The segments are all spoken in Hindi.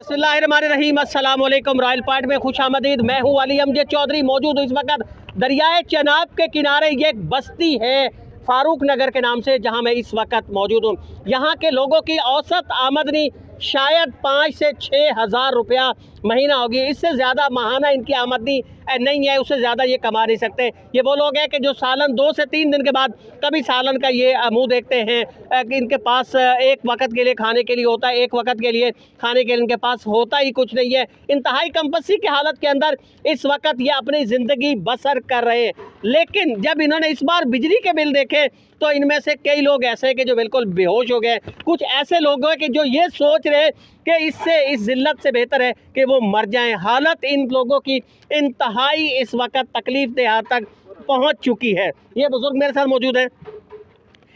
बिस्मिल्लाहिर्रहमानिर्रहीम, अस्सलाम वालेकुम। रॉयल पार्ट में खुश आमदीद। मैं हूँ अली अमजद चौधरी। मौजूद हूँ इस वक्त दरियाए चनाब के किनारे। ये एक बस्ती है फारूक नगर के नाम से, जहाँ मैं इस वक्त मौजूद हूँ। यहाँ के लोगों की औसत आमदनी शायद 5 से 6 हज़ार रुपया महीना होगी। इससे ज़्यादा माहाना इनकी आमदनी नहीं है, उससे ज़्यादा ये कमा नहीं सकते। ये वो लोग हैं कि जो सालन 2 से 3 दिन के बाद कभी सालन का ये मुंह देखते हैं कि इनके पास एक वक्त के लिए खाने के लिए होता है, एक वक्त के लिए खाने के लिए इनके पास होता ही कुछ नहीं है। इंतहाई कमपसी की हालत के अंदर इस वक्त ये अपनी ज़िंदगी बसर कर रहे हैं। लेकिन जब इन्होंने इस बार बिजली के बिल देखे तो इनमें से कई लोग ऐसे हैं कि जो बिल्कुल बेहोश हो गए। कुछ ऐसे लोग हैं कि जो ये सोच रहे हैं कि इससे इस जिल्लत से बेहतर है कि वो मर जाएं। हालत इन लोगों की इंतहाई इस वक्त तकलीफ देह तक पहुंच चुकी है। ये बुजुर्ग मेरे साथ मौजूद हैं।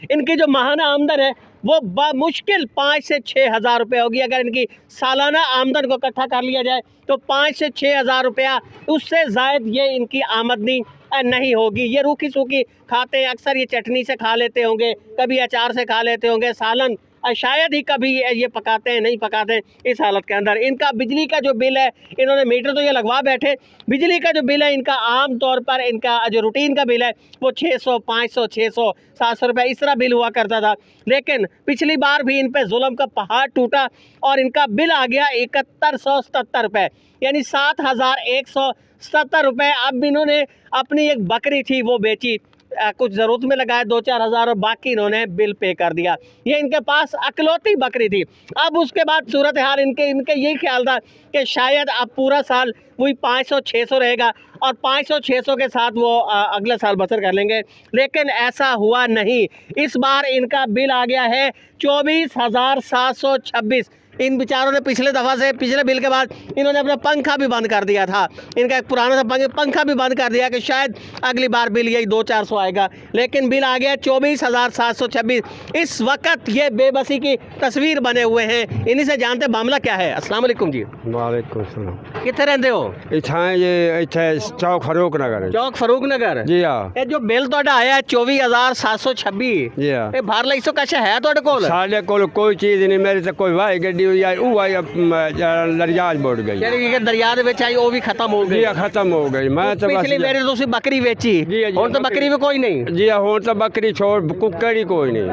इनकी जो माहाना आमदन है वो मुश्किल 5 से 6 हज़ार रुपये होगी। अगर इनकी सालाना आमदन को इकट्ठा कर लिया जाए तो 5 से 6 हज़ार रुपया, उससे ज़ायद ये इनकी आमदनी नहीं होगी। ये रूखी सूखी खाते हैं, अक्सर ये चटनी से खा लेते होंगे, कभी अचार से खा लेते होंगे, सालन शायद ही कभी ये पकाते हैं, नहीं पकाते हैं। इस हालत के अंदर इनका बिजली का जो बिल है, इन्होंने मीटर तो ये लगवा बैठे, बिजली का जो बिल है इनका आम तौर पर इनका जो रूटीन का बिल है वो 600, 500, 600, 700 रुपये इस तरह बिल हुआ करता था। लेकिन पिछली बार भी इन पे जुल्म का पहाड़ टूटा और इनका बिल आ गया 7177 रुपये, यानी 7177 रुपये। अब इन्होंने अपनी एक बकरी थी वो बेची, कुछ ज़रूरत में लगाया 2-4 हज़ार और बाकी इन्होंने बिल पे कर दिया। ये इनके पास अकलौती बकरी थी। अब उसके बाद सूरत हाल इनके यही ख्याल था कि शायद अब पूरा साल वही 500-600 रहेगा और 500-600 के साथ वो अगले साल बसर कर लेंगे। लेकिन ऐसा हुआ नहीं। इस बार इनका बिल आ गया है 24,726। इन बेचारों ने पिछले दफ़ा से पिछले बिल के बाद इन्होंने अपना पंखा भी बंद कर दिया था। इनका एक पुराना सा पंखा भी बंद कर दिया कि शायद अगली बार बिल यही 200-400 आएगा। लेकिन बिल आ गया 24,726। इस वक्त ये बेबसी की तस्वीर बने हुए हैं। इन्हीं से जानते मामला क्या है। अस्सलाम वालेकुम जी। वालेकुम सलाम। कितने रहते हो? ये चौक फारूक नगर। चौक फारूक नगर जी हाँ। ये जो बिल तो आया 24,726 जी हाँ। ये बाहर लाई सो कैसे है तो साढ़े को कोई चीज़ नहीं, मेरे से कोई वाही गड्डी दरिया बुड़ गई, दरिया आई वो भी खत्म हो गई। खत्म हो गई। मैं तो पिछली मेरी तो बकरी बेची, और तो बकरी में कोई नहीं। जी हो तो बकरी छोड़, कुकड़ी कोई नहीं,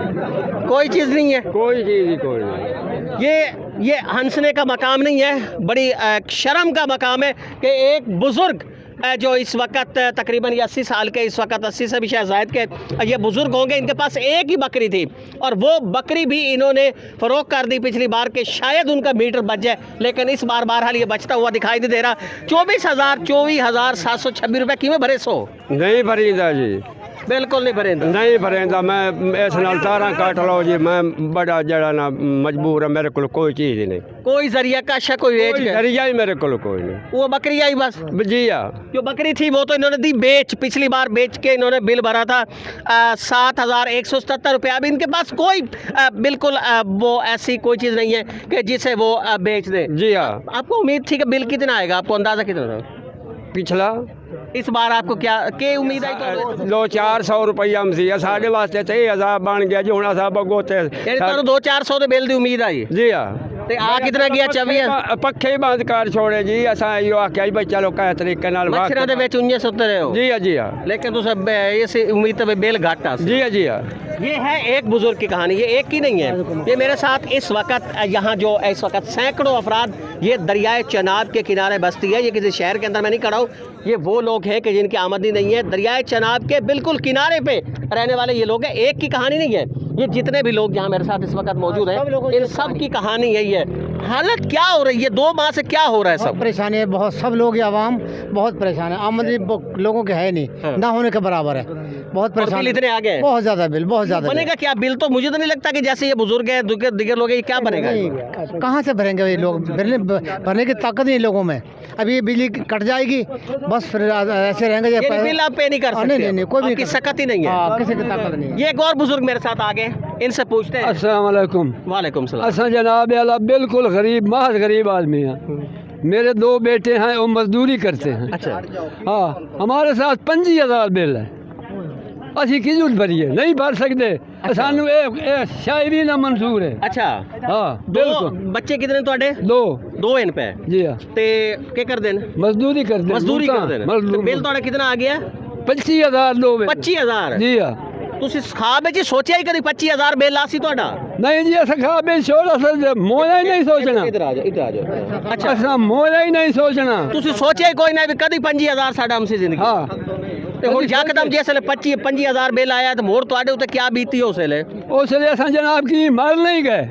कोई चीज़ नहीं है, कोई चीज़ ही कोई नहीं। ये हंसने का मकाम नहीं है, बड़ी शर्म का मकाम है कि एक बुज़ुर्ग जो इस वक्त तकरीबन 80 साल के, इस वक्त 80 से भी शायद ज़ायद के ये बुज़ुर्ग होंगे, इनके पास एक ही बकरी थी और वो बकरी भी इन्होंने फ़रोख्त कर दी पिछली बार के शायद उनका मीटर बच जाए। लेकिन इस बार बहरहाल ये बचता हुआ दिखाई नहीं दे रहा। 24,726 रुपये किमें भरे सो नहीं भरीदा जी, बिल्कुल नहीं भरेंदा, नहीं भरेंदा। मैं इस नाल तारा काट लो जी, मैं बड़ा जड़ा ना मजबूर है, मेरे को कोई चीज़ नहीं, कोई जरिया का शक, कोई वेच गया जरिया ही मेरे को कोई नहीं। वो बकरी आई बस। जी हाँ। जो बकरी थी वो तो इन्होंने दी बेच, पिछली बार बेच के इन्होंने बिल भरा था 7,177 रुपये। अब इनके पास कोई बिल्कुल वो ऐसी कोई चीज़ नहीं है कि जिसे वो बेच दे। जी हाँ। आपको उम्मीद थी कि बिल कितना आएगा, आपको अंदाज़ा कितना था पिछला? इस बार आपको क्या उम्मीद आई? तो 200-400 रुपया साढ़े वास्ते 6,000 बन गया जी। हूँ असां बगोते 200-400 के बिल की उम्मीद आई। जी हाँ। आ कितना गया? 24 पखे ही बंद कर छोड़े जी। असां यो आख्या भाई चलो कह तरीके नाल मच्छरां दे विच उंजे सुत्ते रहे हो। जी हाँ, जी हाँ। लेकिन तुस इस उम्मीद तो बिल घट आ। जी हाँ, जी हाँ। ये है एक बुजुर्ग की कहानी, ये एक की नहीं है। ये मेरे साथ इस वक्त यहाँ जो इस वक्त सैकड़ों अफराद ये दरियाए चनाब के किनारे बस्ती है। ये किसी शहर के अंदर मैं नहीं खड़ा हूँ, ये वो लोग हैं कि जिनकी आमदनी नहीं है। दरियाए चनाब के बिल्कुल किनारे पे रहने वाले ये लोग हैं। एक की कहानी नहीं है। ये जितने भी लोग यहाँ मेरे साथ इस वक्त मौजूद हैं, इन सब की कहानी यही है। हालत क्या हो रही है 2 माह से, क्या हो रहा है? सब परेशानी है, बहुत सब लोग, आवाम बहुत परेशान है। आमदनी लोगों के है नहीं, ना होने के बराबर है। बहुत परेशान, इतने आ गए, बहुत ज़्यादा बिल, बहुत ज़्यादा। बनेगा क्या बिल? तो मुझे तो नहीं लगता कि जैसे ये बुजुर्ग है, दिगर लोग, ये क्या बनेगा? कहाँ से भरेंगे ये लोग? भरने की ताकत नहीं लोगों में। अभी ये बिजली कट जाएगी बस, फिर ऐसे रहेंगे। बिल आप पे नहीं कर सकते? नहीं, कोई भी सकत ही नहीं है, किसी की ताकत नहीं। ये एक और बुजुर्ग मेरे साथ आ गए, इनसे पूछते हैं। अस्सलाम वालेकुम। वालेकुम सलाम। असा जनाब अला बिल्कुल गरीब, महज गरीब आदमी है। मेरे 2 बेटे हैं, वो मजदूरी करते हैं। अच्छा। हाँ, हमारे साथ 25,000 बिल है। ਅਸੀਂ ਕਿਉਂ ਭਰੀਏ नहीं भर सकते ਸਾਨੂੰ ਇਹ ਸ਼ਾਇਰੀ ਨਾ ਮਨਜ਼ੂਰ ਹੈ अच्छा ਹਾਂ दो ਬਿਲਕੁਲ बच्चे कितने ਤੁਹਾਡੇ दो इन पे ਜੀ ਹਾਂ ਤੇ ਕੀ ਕਰਦੇ ਨੇ ਮਜ਼ਦੂਰੀ ਕਰਦੇ ਮਜ਼ਦੂਰੀ ਕਰਦੇ ਨੇ ਤੇ ਬਿੱਲ ਤੁਹਾਡਾ ਕਿੰਨਾ ਆ ਗਿਆ 25000 ਦੋ 25000 ਜੀ ਹਾਂ ਤੁਸੀਂ ਖਾਬ ਵਿੱਚ ਸੋਚਿਆ ਹੀ ਕਦੀ 25000 ਬਿੱਲ ਆਸੀ ਤੁਹਾਡਾ ਨਹੀਂ ਜੀ ਅਸਾਂ ਖਾਬੇ ਛੋੜ ਅਸਾਂ ਮੋਇਆ ਹੀ ਨਹੀਂ ਸੋਚਣਾ ਇੱਧਰ ਆ ਜਾਓ ਅੱਛਾ ਅਸਾਂ ਮੋਇਆ ਹੀ ਨਹੀਂ ਸੋਚਣਾ ਤੁਸੀਂ ਸੋਚਿਆ ਹੀ ਕੋਈ ਨਹੀਂ ਵੀ ਕਦੀ 25000 ਸਾਡਾ ਹਮਸੇ ਜ਼ਿੰਦਗੀ ਹਾਂ ਤੇ ਹੁਣ ਯਕਦਮ ਜਿਸਲੇ 25000 ਬਿੱਲ ਆਇਆ ਤੇ ਮੋਰ ਤੁਹਾਡੇ ਉੱਤੇ ਕੀ ਬੀਤੀ ਉਸ ਵੇਲੇ ਉਸ ਲਈ ਅਸਾਂ ਜਨਾਬ ਕੀ ਮਰ ਨਹੀਂ ਗਏ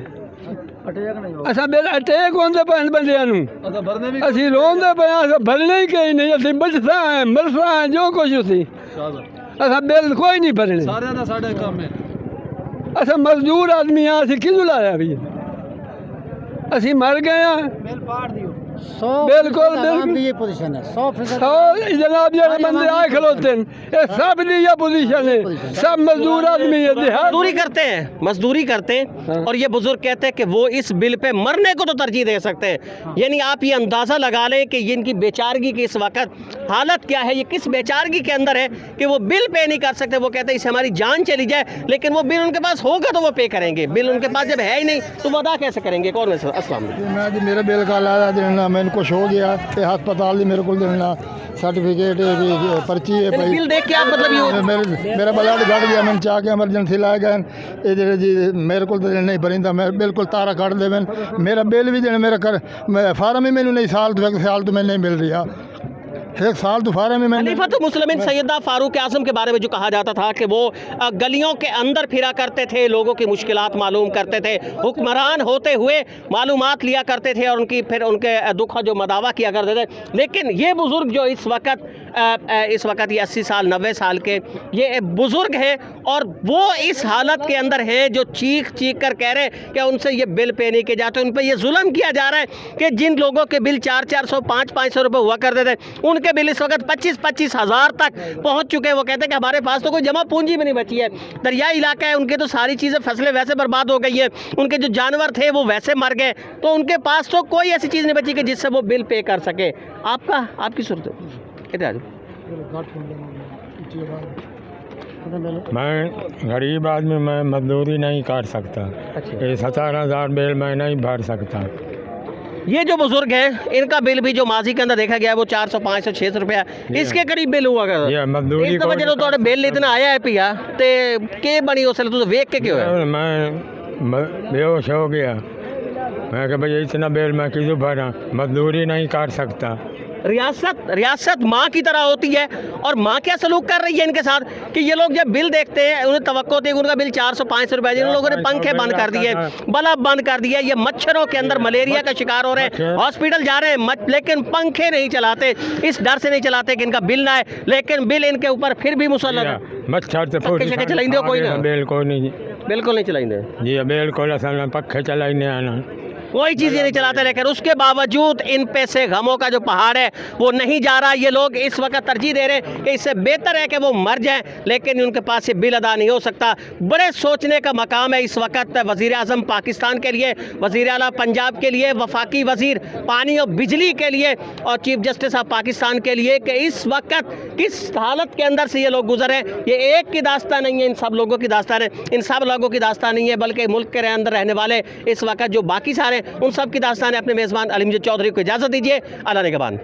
ਅਸਾਂ ਬਿਲ ਅਟੈਕ ਹੁੰਦੇ ਪਏ ਬੰਦਿਆਂ ਨੂੰ ਅਸੀਂ ਰੋਂਦੇ ਪਏ ਅਸਾਂ ਭਰਨੇ ਹੀ ਕਹੀ ਨਹੀਂ ਅਸੀਂ ਬਚਦਾ ਹੈ ਮਰਸਾ ਹੈ ਜੋ ਕੁਝ ਸੀ ਅਸਾਂ ਬਿੱਲ ਕੋਈ ਨਹੀਂ ਭਰਨੇ ਸਾਰਿਆਂ ਦਾ ਸਾਡਾ ਕੰਮ ਹੈ ਅਸਾਂ ਮਜ਼ਦੂਰ ਆਦਮੀ ਆ ਅਸੀਂ ਕਿਉਂ ਲਾਇਆ ਵੀ ਅਸੀਂ ਮਰ ਗਏ ਆ बिल्कुल बिल्कुल ये पोजीशन है 100% जनाब जरा बंदे आए खलोते हैं ये सब दी ये पोजीशन है सब मजदूर आदमी है मजदूरी करते हैं और ये बुजुर्ग कहते हैं कि वो इस बिल पे मरने को तो तरजीह दे सकते हैं यानी आप ये अंदाज़ा लगा लें कि इनकी बेचारगी की इस वक्त हालत क्या है ये किस बेचारगी के अंदर है कि वो बिल पे नहीं कर सकते वो कहते हैं इससे हमारी जान चली जाए लेकिन वो बिल उनके पास होगा तो वो पे करेंगे बिल उनके पास जब है ही नहीं तो वो अदा कैसे करेंगे कौन है अस्सलाम वालेकुम मेरे बिल का लाया देना मैंने कुछ हो गया ते हस्पताल दी मेरे को देना सर्टिफिकेट पर्ची है भाई बिल देख के आप मतलब ये मेरा ब्लड घट गया मैंने चाह के एमरजेंसी लाए गए ये जी मेरे को नहीं भरिंदा मैं बिल्कुल तारा कट दे मेरा बिल भी देना मेरा कर फार्म ही मैंने नहीं साल तो मैं नहीं मिल रहा एक साल तो फारे में मैंने खलीफत मुस्लिमीन सैयदा फारूक आज़म के बारे में जो कहा जाता था कि वो गलियों के अंदर फिरा करते थे लोगों की मुश्किलात मालूम करते थे हुक्मरान होते हुए मालूमात लिया करते थे और उनकी फिर उनके दुख जो मदावा किया करते थे लेकिन ये बुज़ुर्ग जो इस वक्त ये 80 साल 90 साल के ये बुज़ुर्ग हैं और वो इस हालत के अंदर हैं जो चीख कर कह रहे हैं कि उनसे ये बिल पे नहीं किए जाते उन पर ये जुल्म किया जा रहा है कि जिन लोगों के बिल 400 500 रुपये हुआ करते थे उनके बिल इस वक्त 25 हज़ार तक पहुंच चुके हैं वो कहते हैं कि हमारे पास तो कोई जमा पूंजी भी नहीं बची है दरियाई इलाका है उनके तो सारी चीज़ें फसलें वैसे बर्बाद हो गई है उनके जो जानवर थे वो वैसे मर गए तो उनके पास तो कोई ऐसी चीज़ नहीं बची कि जिससे वो बिल पे कर सके आपकी सूरत मैं गरीब आदमी मैं मजदूरी नहीं कर सकता ये 17,000 बिल मैं नहीं भर सकता ये जो बुजुर्ग है इनका बिल भी जो माजी के अंदर देखा गया है वो 400 500 600 रुपया इसके करीब बिल हुआ ये मजदूरी इस वजह तो बिल इतना आया है पिया ते के बनी उस तू वेख के क्यों है मैं बेहोश हो गया मैं कहा भाई इतना बिल मैं क्यों भरा मजदूरी नहीं कर सकता रियासत माँ की तरह होती है और माँ क्या सलूक कर रही है इनके साथ कि ये लोग जब बिल देखते हैं उन्हें तवक्को होती है उनका बिल 400-500 रुपये जिन लोगों ने पंखे बंद कर दिए बल्ब बंद कर दिया ये मच्छरों के अंदर मलेरिया का शिकार हो रहे हैं हॉस्पिटल जा रहे हैं लेकिन पंखे नहीं चलाते इस डर से नहीं चलाते कि इनका बिल ना आए लेकिन बिल इनके ऊपर फिर भी मुसल्लत है मच्छर पखे चलाइंदे कोई ना बिल्कुल नहीं बिल्कुल नहीं चलाइंदे जी बिल्कुल पखे चलाइने आना कोई चीज़ नहीं चलाते लेकिन उसके बावजूद इन पे से गमों का जो पहाड़ है वो नहीं जा रहा ये लोग इस वक्त तरजीह दे रहे हैं कि इससे बेहतर है कि वो मर जाएं लेकिन उनके पास ये बिल अदा नहीं हो सकता बड़े सोचने का मकाम है इस वक्त वज़ीर आज़म पाकिस्तान के लिए वज़ीर आला पंजाब के लिए वफाकी वज़ीर पानी और बिजली के लिए और चीफ जस्टिस ऑफ पाकिस्तान के लिए कि इस वक्त किस हालत के अंदर से ये लोग गुजरे ये एक की दास्तान नहीं है इन सब लोगों की दास्तान है इन सब लोगों की दास्तान नहीं है बल्कि मुल्क के अंदर रहने वाले इस वक्त जो बाकी सारे उन सब की दास्तान है अपने मेज़बान अली अमजद चौधरी को इजाज़त दीजिए अल्लाह निगहबान।